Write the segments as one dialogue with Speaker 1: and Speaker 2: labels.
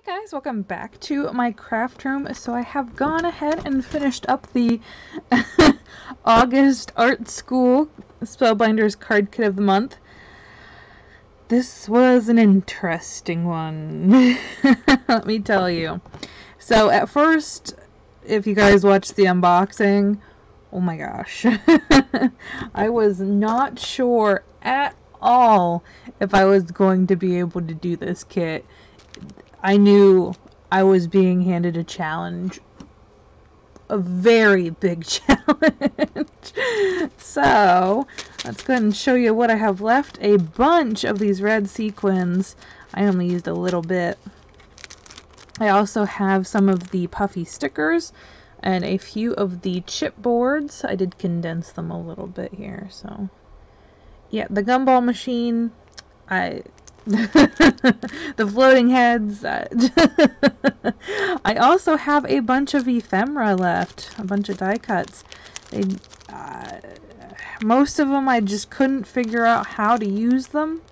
Speaker 1: Guys, welcome back to my craft room. So I have gone ahead and finished up the August Art School Spellbinders card kit of the month. This was an interesting one, let me tell you. So at first, if you guys watched the unboxing, oh my gosh, I was not sure at all if I was going to be able to do this kit. I knew I was being handed a challenge, a very big challenge. So let's go ahead and show you what I have left. A bunch of these red sequins. I only used a little bit. I also have some of the puffy stickers and a few of the chipboards. I did condense them a little bit here. So yeah, the gumball machine, the floating heads. I also have a bunch of ephemera left, a bunch of die cuts. Most of them I just couldn't figure out how to use them,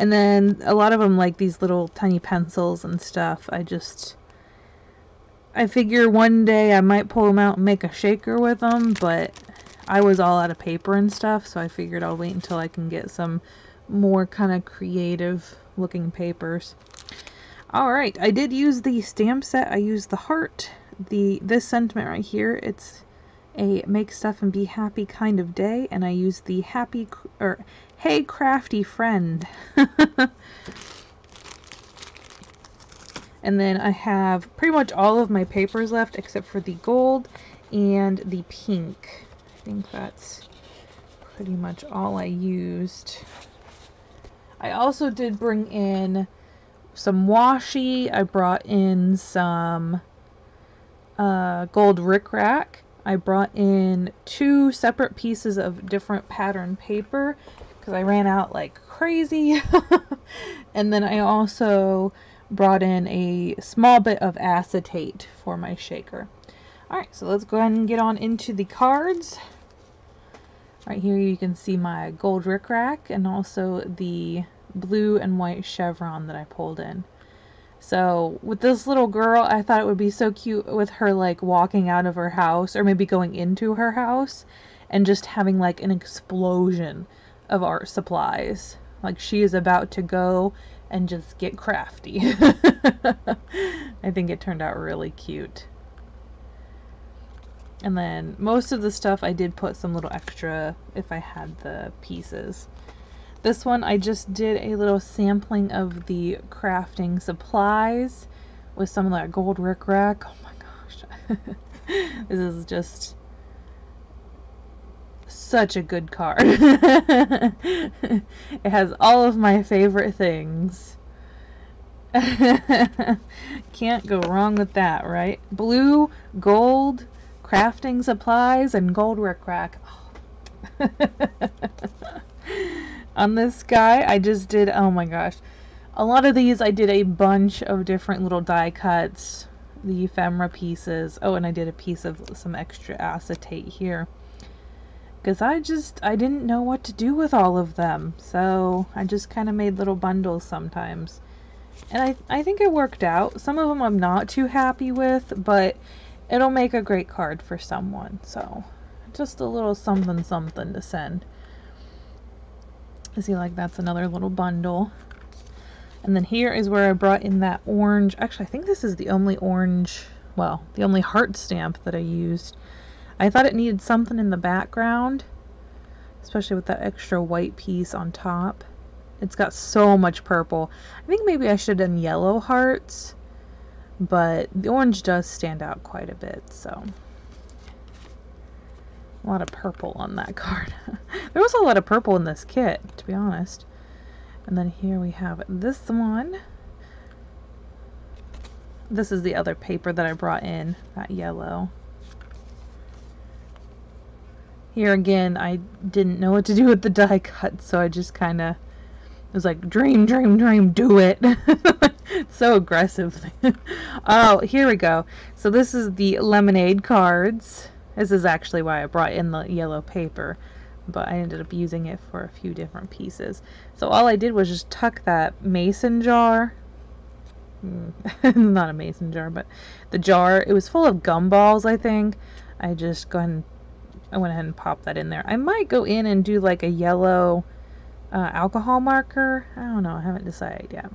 Speaker 1: and then a lot of them, like these little tiny pencils and stuff, I figure one day I might pull them out and make a shaker with them, but I was all out of paper and stuff, so I figured I'll wait until I can get some more kind of creative looking papers. Alright, I did use the stamp set. I used the heart, this sentiment right here. It's a make stuff and be happy kind of day, and I used the hey crafty friend. And then I have pretty much all of my papers left except for the gold and the pink. I think that's pretty much all I used. I also did bring in some washi. I brought in some gold rickrack. I brought in 2 separate pieces of different pattern paper because I ran out like crazy. And then I also brought in a small bit of acetate for my shaker. Alright, so let's go ahead and get on into the cards. Right here you can see my gold rickrack and also the blue and white chevron that I pulled in. So with this little girl, I thought it would be so cute with her like walking out of her house, or maybe going into her house and just having like an explosion of art supplies. Like she is about to go and just get crafty. I think it turned out really cute. And then most of the stuff I did put some little extra if I had the pieces. This one I just did a little sampling of the crafting supplies with some of that gold rickrack. Oh my gosh. This is just such a good card. It has all of my favorite things. Can't go wrong with that, right? Blue, gold, crafting supplies, and gold rickrack. Oh. On this guy, I just did, oh my gosh, a lot of these I did a bunch of different little die cuts, the ephemera pieces. Oh, and I did a piece of some extra acetate here because I didn't know what to do with all of them, so I just kind of made little bundles sometimes, and I think it worked out. Some of them I'm not too happy with, but it'll make a great card for someone, so just a little something something to send. I see, like, that's another little bundle. And then here is where I brought in that orange. Actually, I think this is the only orange, well, the only heart stamp that I used. I thought it needed something in the background, especially with that extra white piece on top. It's got so much purple. I think maybe I should have done yellow hearts, but the orange does stand out quite a bit, so. A lot of purple on that card. There was a lot of purple in this kit, to be honest. And then here we have this one. This is the other paper that I brought in, that yellow. Here again, I didn't know what to do with the die cut, so I just kind of was like, dream, dream, dream, do it. So aggressive. Oh, here we go. So this is the lemonade cards. This is actually why I brought in the yellow paper, but I ended up using it for a few different pieces. So all I did was just tuck that mason jar not a mason jar, but the jar, it was full of gumballs, I think. I went ahead and popped that in there. I might go in and do like a yellow alcohol marker. I don't know, I haven't decided yet.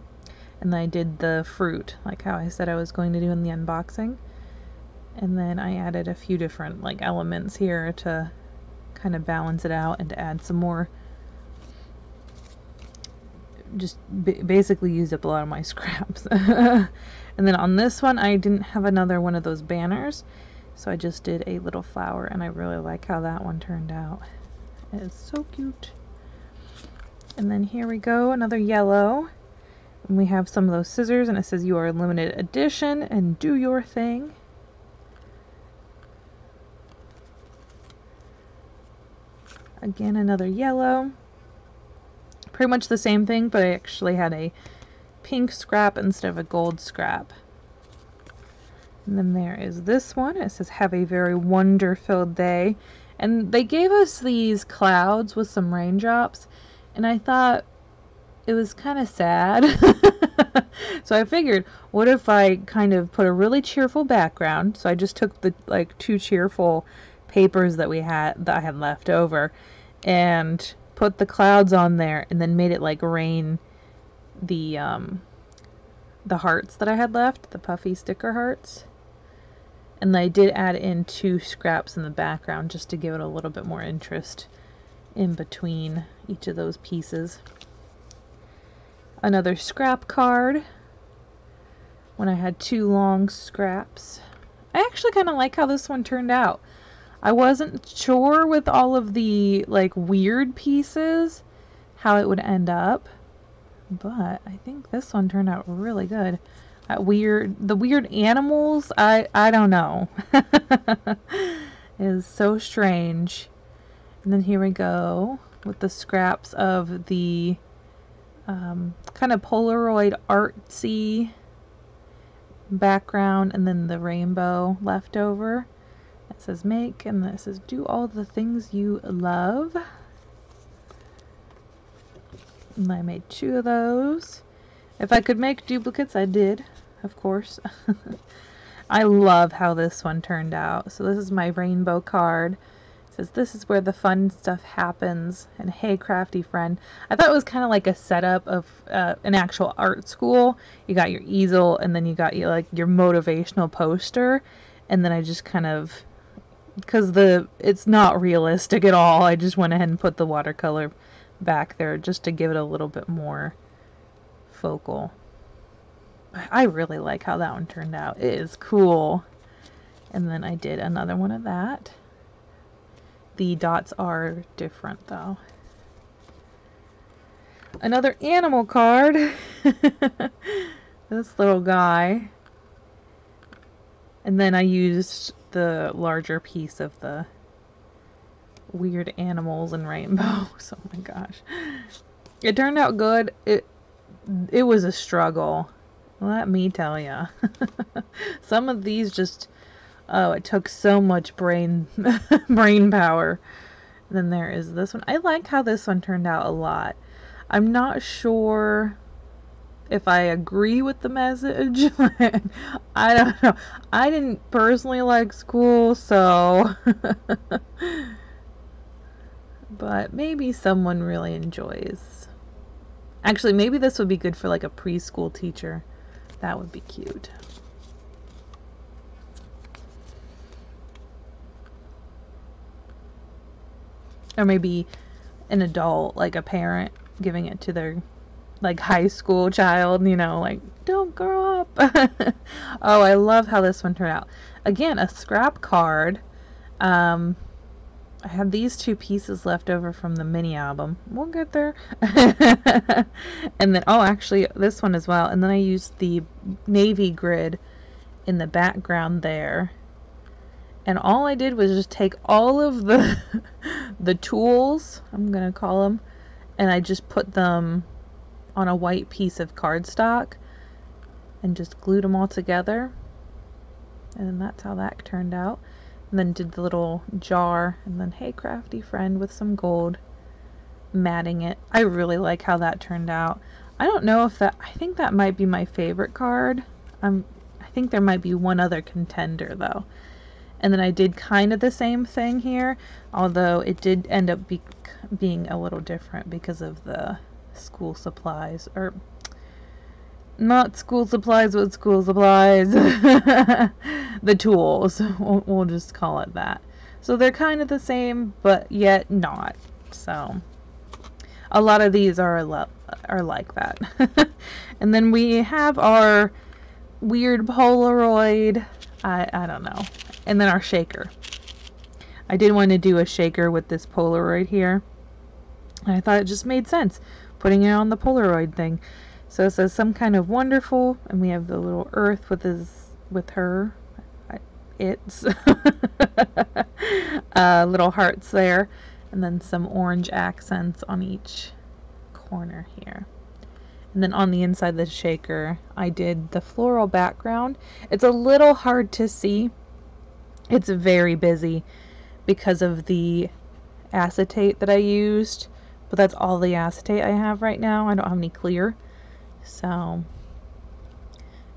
Speaker 1: And then I did the fruit, like how I said I was going to do in the unboxing. And then I added a few different like elements here to kind of balance it out and to add some more. Just basically used up a lot of my scraps. And then on this one I didn't have another one of those banners, so I just did a little flower, and I really like how that one turned out. It is so cute. And then here we go, another yellow. And we have some of those scissors, and it says you are a limited edition and do your thing. Again, another yellow. Pretty much the same thing, but I actually had a pink scrap instead of a gold scrap. And then there is this one. It says have a very wonder-filled day. And they gave us these clouds with some raindrops, and I thought it was kind of sad. So I figured, what if I kind of put a really cheerful background? So I just took the like 2 cheerful papers that I had left over, and put the clouds on there, and then made it like rain the hearts that I had left, the puffy sticker hearts. And I did add in 2 scraps in the background just to give it a little bit more interest in between each of those pieces. Another scrap card when I had 2 long scraps. I actually kind of like how this one turned out. I wasn't sure with all of the like weird pieces how it would end up, but I think this one turned out really good. The weird animals, I don't know. It is so strange. And then here we go with the scraps of the kind of Polaroid artsy background, and then the rainbow left over. It says make, and then it says do all the things you love. And I made 2 of those. If I could make duplicates, I did, of course. I love how this one turned out. So this is my rainbow card. It says this is where the fun stuff happens, and hey crafty friend. I thought it was kind of like a setup of an actual art school. You got your easel, and then you got your motivational poster, and then I just kind of, because it's not realistic at all, I just went ahead and put the watercolor back there just to give it a little bit more focal. I really like how that one turned out. It is cool. And then I did another one of that. The dots are different though. Another animal card. This little guy. And then I used the larger piece of the weird animals and rainbows. Oh my gosh. It turned out good. It was a struggle. Let me tell ya. Some of these just, oh, it took so much brain power. And then there is this one. I like how this one turned out a lot. I'm not sure if I agree with the message. I don't know. I didn't personally like school, so but maybe someone really enjoys. Actually, maybe this would be good for like a preschool teacher. That would be cute. Or maybe an adult, like a parent, giving it to their like high school child, you know, like, don't grow up. Oh, I love how this one turned out. Again, a scrap card. I have these 2 pieces left over from the mini album. We'll get there. And then, oh, actually, this one as well. And then I used the navy grid in the background there. And all I did was just take all of the tools, I'm going to call them, and I just put them on a white piece of cardstock and just glued them all together. And then that's how that turned out. And then did the little jar, and then hey crafty friend with some gold, matting it. I really like how that turned out. I don't know if that, I think that might be my favorite card. I think there might be one other contender though. And then I did kind of the same thing here, although it did end up being a little different because of the school supplies, or not school supplies, but school supplies. The tools, we'll just call it that. So they're kind of the same, but yet not. So a lot of these are like that. And then we have our weird Polaroid, I don't know, and then our shaker. I did want to do a shaker with this Polaroid here. I thought it just made sense putting it on the Polaroid thing. So it says some kind of wonderful, and we have the little earth with her, it's little hearts there, and then some orange accents on each corner here. And then on the inside of the shaker, I did the floral background. It's a little hard to see. It's very busy because of the acetate that I used, but that's all the acetate I have right now. I don't have any clear. So,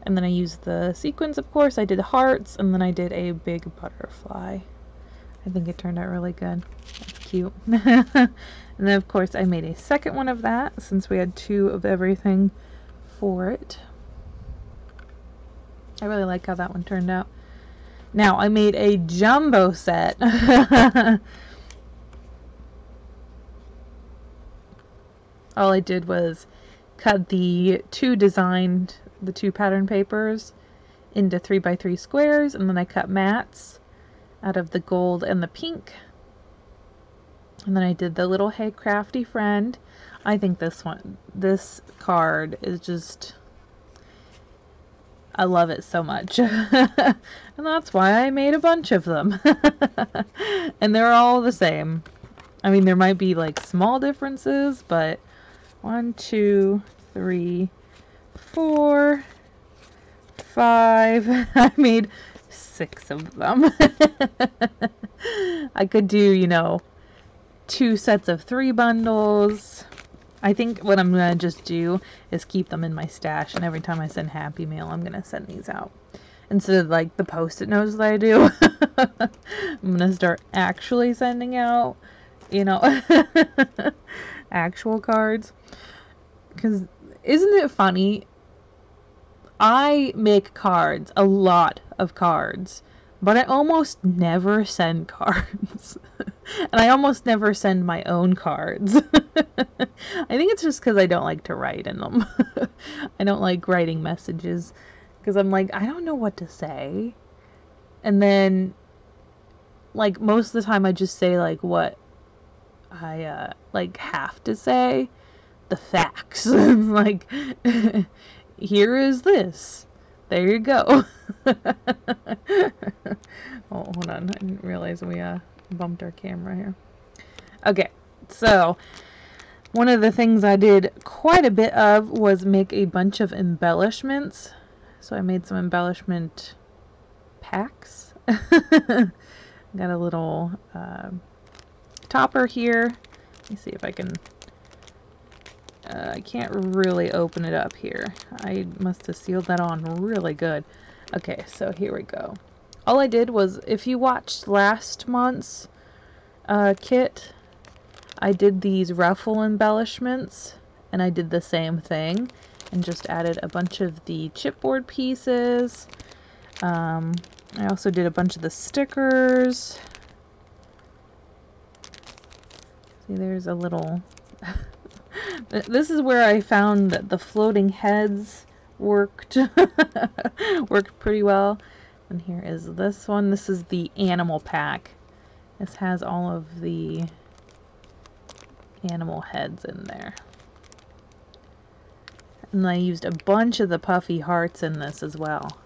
Speaker 1: and then I used the sequins, of course. I did hearts, and then I did a big butterfly. I think it turned out really good. That's cute. And then, of course, I made a second one of that since we had two of everything for it. I really like how that one turned out. Now, I made a jumbo set. All I did was cut the two pattern papers into 3x3 squares, and then I cut mats out of the gold and the pink. And then I did the little Hey Crafty Friend. I think this card is just, I love it so much. And that's why I made a bunch of them. And they're all the same. I mean, there might be like small differences, but 1, 2, 3, 4, 5. I made 6 of them. I could do, you know, 2 sets of 3 bundles. I think what I'm gonna just do is keep them in my stash, and every time I send Happy Mail, I'm gonna send these out instead of like the post-it notes that I do. I'm gonna start actually sending out, you know, actual cards. Because isn't it funny? I make cards, a lot of cards, but I almost never send cards. And I almost never send my own cards. I think it's just because I don't like to write in them. I don't like writing messages because I'm like, I don't know what to say. And then, like, most of the time I just say, like, what I, like, have to say. The facts. Like, here is this. There you go. Oh, hold on. I didn't realize we bumped our camera here. Okay, so one of the things I did quite a bit of was make a bunch of embellishments. So I made some embellishment packs. Got a little topper here. Let me see if I can... I can't really open it up here. I must have sealed that on really good. Okay, so here we go. All I did was, if you watched last month's kit, I did these ruffle embellishments, and I did the same thing, and just added a bunch of the chipboard pieces. I also did a bunch of the stickers. See, there's a little... This is where I found that the floating heads worked pretty well. And here is this one. This is the animal pack. This has all of the animal heads in there. And I used a bunch of the puffy hearts in this as well.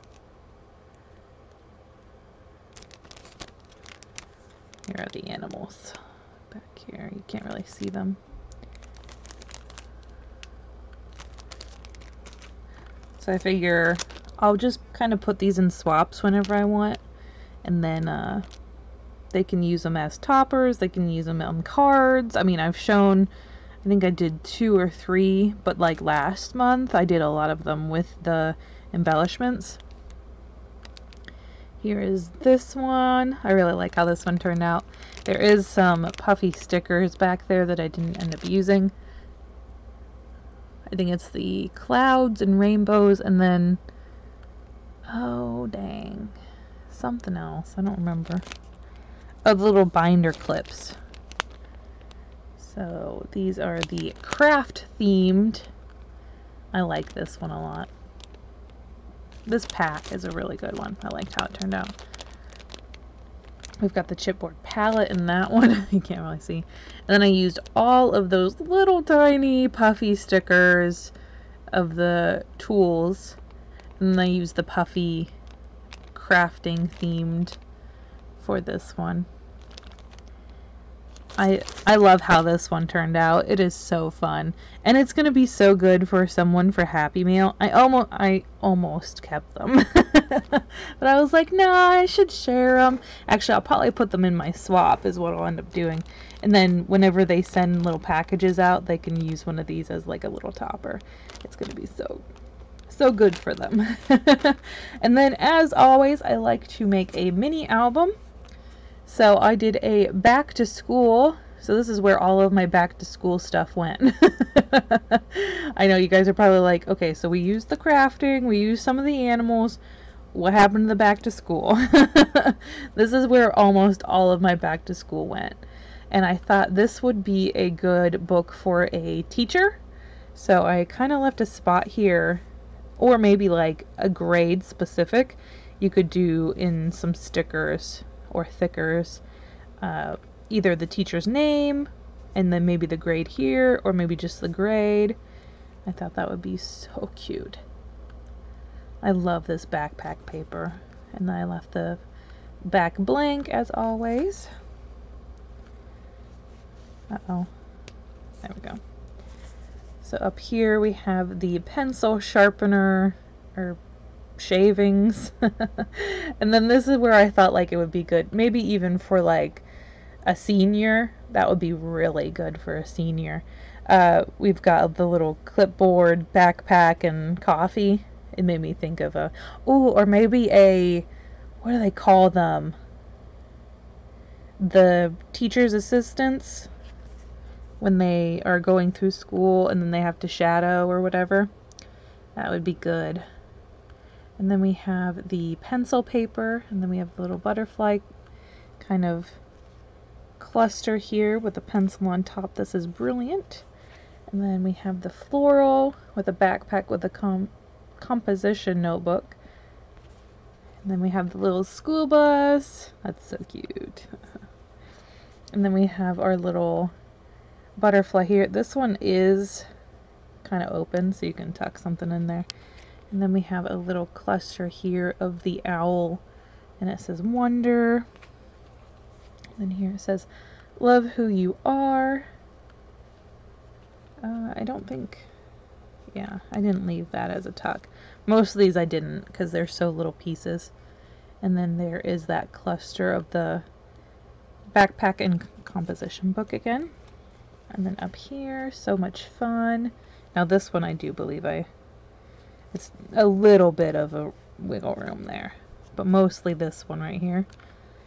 Speaker 1: Here are the animals back here. You can't really see them. So I figure I'll just kind of put these in swaps whenever I want, and then they can use them as toppers, they can use them on cards. I mean, I've shown I think I did 2 or 3, but like last month I did a lot of them with the embellishments. Here is this one. I really like how this one turned out. There is some puffy stickers back there that I didn't end up using. I think it's the clouds and rainbows, and then, oh dang, something else. I don't remember. Oh, the little binder clips. So these are the craft themed. I like this one a lot. This pack is a really good one. I liked how it turned out. We've got the chipboard palette in that one. You can't really see. And then I used all of those little tiny puffy stickers of the tools. And then I used the puffy crafting themed for this one. I love how this one turned out. It is so fun. And it's going to be so good for someone for Happy Meal. I almost kept them. But I was like, nah, I should share them. Actually, I'll probably put them in my swap is what I'll end up doing. And then whenever they send little packages out, they can use one of these as like a little topper. It's going to be so good for them. And then as always, I like to make a mini album. So I did a back to school. So this is where all of my back to school stuff went. I know you guys are probably like, okay, so we used the crafting, we used some of the animals. What happened to the back to school? This is where almost all of my back to school went. And I thought this would be a good book for a teacher. So I kind of left a spot here, or maybe like a grade specific. You could do in some stickers or thickers, either the teacher's name and then maybe the grade here, or maybe just the grade. I thought that would be so cute. I love this backpack paper. And then I left the back blank as always. Uh-oh. There we go. So up here we have the pencil sharpener, or shavings. And then this is where I thought like it would be good, maybe even for like a senior. That would be really good for a senior. We've got the little clipboard, backpack, and coffee. It made me think of a, oh, or maybe a, what do they call them? The teacher's assistants when they are going through school and then they have to shadow or whatever. That would be good. And then we have the pencil paper, and then we have the little butterfly kind of cluster here with a pencil on top. This is brilliant. And then we have the floral with a backpack with a composition notebook. And then we have the little school bus. That's so cute. And then we have our little butterfly here. This one is kind of open, so you can tuck something in there. And then we have a little cluster here of the owl, and it says wonder. And then here it says love who you are. I don't think, yeah, I didn't leave that as a tuck. Most of these I didn't because they're so little pieces. And then there is that cluster of the backpack and composition book again. And then up here, so much fun. Now this one I do believe it's a little bit of a wiggle room there, but mostly this one right here.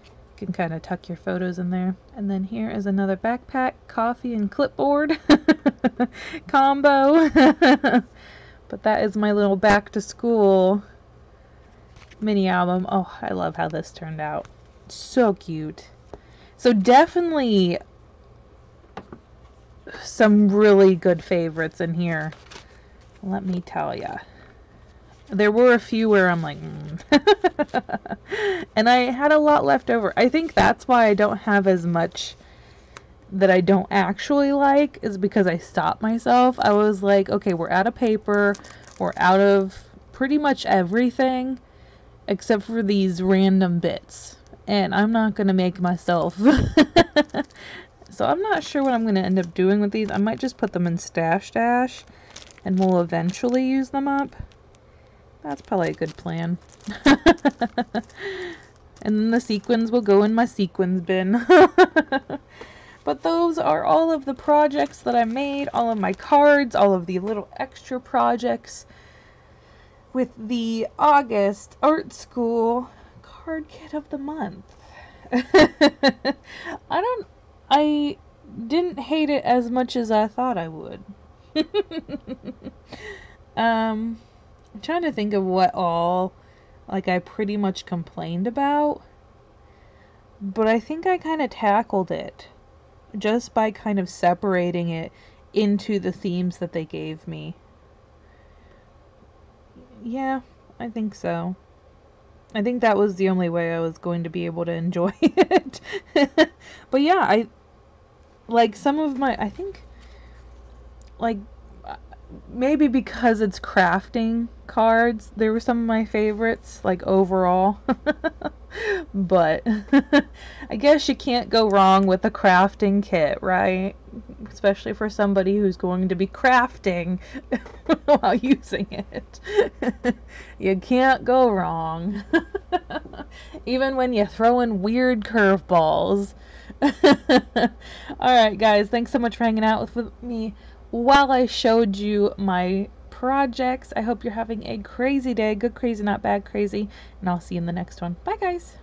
Speaker 1: You can kind of tuck your photos in there. And then here is another backpack, coffee, and clipboard combo. But that is my little back to school mini album. Oh, I love how this turned out. So cute. So definitely some really good favorites in here. Let me tell ya. There were a few where I'm like, and I had a lot left over. I think that's why I don't have as much that I don't actually like, is because I stopped myself. I was like, okay, we're out of paper. We're out of pretty much everything except for these random bits. And I'm not going to make myself. So I'm not sure what I'm going to end up doing with these. I might just put them in Stash Dash and we'll eventually use them up. That's probably a good plan. And then the sequins will go in my sequins bin. But those are all of the projects that I made, all of my cards, all of the little extra projects with the August Art School card kit of the month. I didn't hate it as much as I thought I would. I'm trying to think of what all like I pretty much complained about, but I think I kind of tackled it just by kind of separating it into the themes that they gave me. Yeah, I think so. I think that was the only way I was going to be able to enjoy it. But yeah, I like some of my, I think, like, maybe because it's crafting cards, they were some of my favorites, like, overall. But I guess you can't go wrong with a crafting kit, right? Especially for somebody who's going to be crafting while using it. You can't go wrong. Even when you throw in weird curveballs. Alright guys, thanks so much for hanging out with me while I showed you my projects. I hope you're having a crazy day. Good crazy, not bad crazy. And I'll see you in the next one. Bye guys.